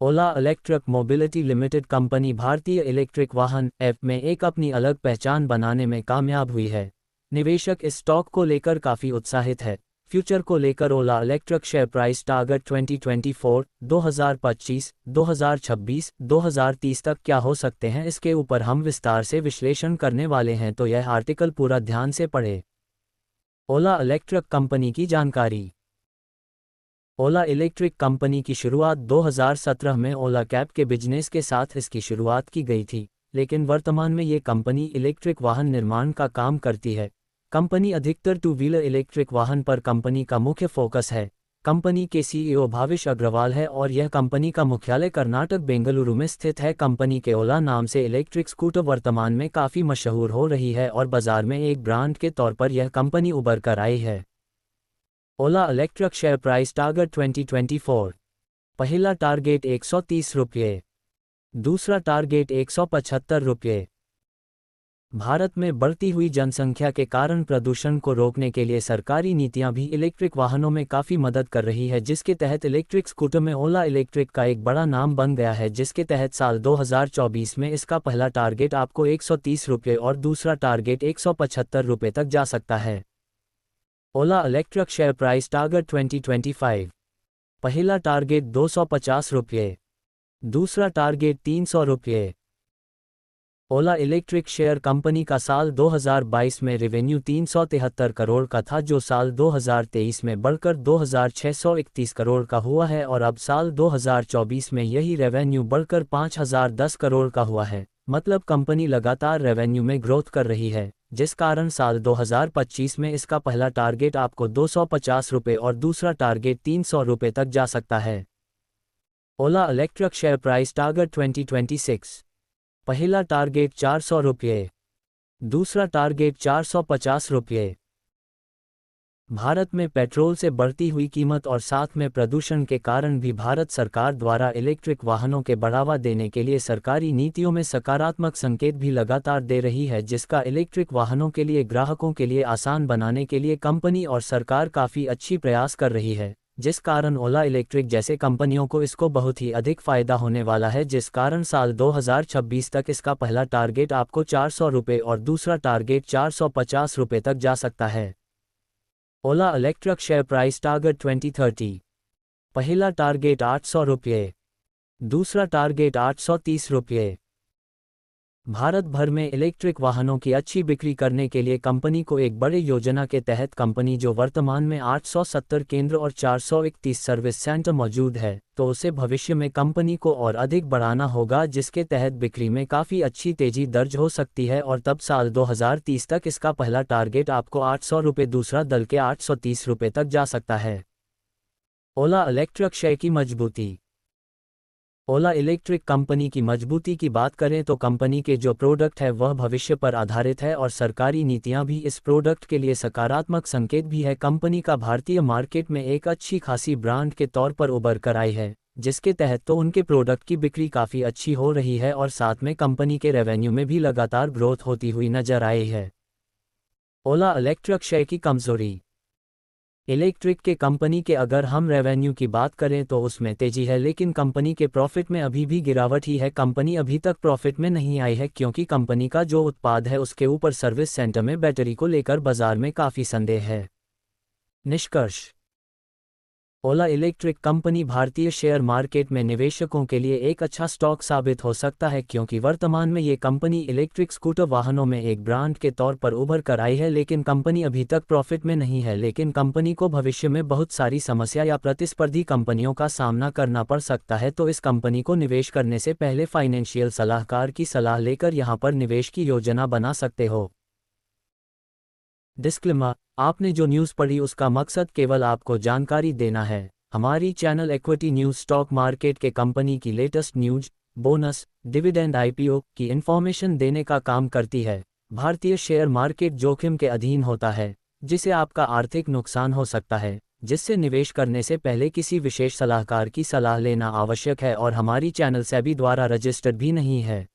ओला electric mobility limited company भारतीय electric वाहन app में एक अपनी अलग पहचान बनाने में कामयाब हुई है। निवेशक इस स्टॉक को लेकर काफ़ी उत्साहित है। फ्यूचर को लेकर ओला इलेक्ट्रिक शेयर प्राइस टारगेट 2024, 2025, 2026, 2030 तक क्या हो सकते हैं, इसके ऊपर हम विस्तार से विश्लेषण करने वाले हैं, तो यह आर्टिकल पूरा ध्यान से पढ़ें। ओला इलेक्ट्रिक कंपनी की जानकारी। ओला इलेक्ट्रिक कंपनी की शुरुआत 2017 में ओला कैब के बिजनेस के साथ इसकी शुरुआत की गई थी, लेकिन वर्तमान में ये कंपनी इलेक्ट्रिक वाहन निर्माण का काम करती है। कंपनी अधिकतर टू व्हीलर इलेक्ट्रिक वाहन पर कंपनी का मुख्य फोकस है। कंपनी के सीईओ भाविश अग्रवाल है और यह कंपनी का मुख्यालय कर्नाटक बेंगलुरु में स्थित है। कंपनी के ओला नाम से इलेक्ट्रिक स्कूटर वर्तमान में काफ़ी मशहूर हो रही है और बाजार में एक ब्रांड के तौर पर यह कंपनी उभर कर आई है। ओला इलेक्ट्रिक शेयर प्राइस टारगेट 2024। पहला टारगेट 130 रुपये, दूसरा टारगेट 175 रुपये। भारत में बढ़ती हुई जनसंख्या के कारण प्रदूषण को रोकने के लिए सरकारी नीतियां भी इलेक्ट्रिक वाहनों में काफ़ी मदद कर रही है, जिसके तहत इलेक्ट्रिक स्कूटर में ओला इलेक्ट्रिक का एक बड़ा नाम बन गया है, जिसके तहत साल 2024 में इसका पहला टारगेट आपको 130 रुपये और दूसरा टारगेट 175 रुपये तक जा सकता है। ओला इलेक्ट्रिक शेयर प्राइस टारगेट 2025। पहला टारगेट 250 रुपये, दूसरा टारगेट 300 रुपये। ओला इलेक्ट्रिक शेयर कंपनी का साल 2022 में रेवेन्यू 373 करोड़ का था, जो साल 2023 में बढ़कर 2631 करोड़ का हुआ है और अब साल 2024 में यही रेवेन्यू बढ़कर 5010 करोड़ का हुआ है। मतलब कंपनी लगातार रेवेन्यू में ग्रोथ कर रही है, जिस कारण साल 2025 में इसका पहला टारगेट आपको 250 रुपये और दूसरा टारगेट 300 रुपये तक जा सकता है। ओला इलेक्ट्रिक शेयर प्राइस टारगेट 2026। पहला टारगेट 400 रुपये, दूसरा टारगेट 450 रुपये। भारत में पेट्रोल से बढ़ती हुई कीमत और साथ में प्रदूषण के कारण भी भारत सरकार द्वारा इलेक्ट्रिक वाहनों के बढ़ावा देने के लिए सरकारी नीतियों में सकारात्मक संकेत भी लगातार दे रही है, जिसका इलेक्ट्रिक वाहनों के लिए ग्राहकों के लिए आसान बनाने के लिए कंपनी और सरकार काफ़ी अच्छी प्रयास कर रही है, जिस कारण ओला इलेक्ट्रिक जैसे कंपनियों को इसको बहुत ही अधिक फायदा होने वाला है, जिस कारण साल 2026 तक इसका पहला टारगेट आपको 400 रुपये और दूसरा टारगेट 450 रुपये तक जा सकता है। ओला इलेक्ट्रिक शेयर प्राइस टारगेट 2030। पहला टारगेट 800 रुपये, दूसरा टारगेट 830 रुपये। भारत भर में इलेक्ट्रिक वाहनों की अच्छी बिक्री करने के लिए कंपनी को एक बड़े योजना के तहत कंपनी जो वर्तमान में 870 केंद्र और 431 सर्विस सेंटर मौजूद है, तो उसे भविष्य में कंपनी को और अधिक बढ़ाना होगा, जिसके तहत बिक्री में काफ़ी अच्छी तेजी दर्ज हो सकती है और तब साल 2030 तक इसका पहला टारगेट आपको 800 रुपये, दूसरा दल के 830 रुपये तक जा सकता है। ओला इलेक्ट्रिक शेयर की मजबूती। ओला इलेक्ट्रिक कंपनी की मजबूती की बात करें तो कंपनी के जो प्रोडक्ट है वह भविष्य पर आधारित है और सरकारी नीतियां भी इस प्रोडक्ट के लिए सकारात्मक संकेत भी है। कंपनी का भारतीय मार्केट में एक अच्छी खासी ब्रांड के तौर पर उभर कर आई है, जिसके तहत तो उनके प्रोडक्ट की बिक्री काफ़ी अच्छी हो रही है और साथ में कंपनी के रेवेन्यू में भी लगातार ग्रोथ होती हुई नजर आई है। ओला इलेक्ट्रिक शेयर की कमजोरी। इलेक्ट्रिक के कंपनी के अगर हम रेवेन्यू की बात करें तो उसमें तेजी है, लेकिन कंपनी के प्रॉफिट में अभी भी गिरावट ही है। कंपनी अभी तक प्रॉफिट में नहीं आई है क्योंकि कंपनी का जो उत्पाद है उसके ऊपर सर्विस सेंटर में बैटरी को लेकर बाजार में काफ़ी संदेह है। निष्कर्ष। ओला इलेक्ट्रिक कंपनी भारतीय शेयर मार्केट में निवेशकों के लिए एक अच्छा स्टॉक साबित हो सकता है, क्योंकि वर्तमान में ये कंपनी इलेक्ट्रिक स्कूटर वाहनों में एक ब्रांड के तौर पर उभर कर आई है, लेकिन कंपनी अभी तक प्रॉफिट में नहीं है। लेकिन कंपनी को भविष्य में बहुत सारी समस्या या प्रतिस्पर्धी कंपनियों का सामना करना पड़ सकता है, तो इस कंपनी को निवेश करने से पहले फाइनेंशियल सलाहकार की सलाह लेकर यहाँ पर निवेश की योजना बना सकते हो। डिस्क्लेमर, आपने जो न्यूज़ पढ़ी उसका मकसद केवल आपको जानकारी देना है। हमारी channel equity news stock market के कंपनी की latest news, bonus, dividend, IPO की इन्फॉर्मेशन देने का काम करती है। भारतीय शेयर मार्केट जोखिम के अधीन होता है, जिसे आपका आर्थिक नुकसान हो सकता है, जिससे निवेश करने से पहले किसी विशेष सलाहकार की सलाह लेना आवश्यक है और हमारी चैनल सेबी द्वारा रजिस्टर्ड भी नहीं है।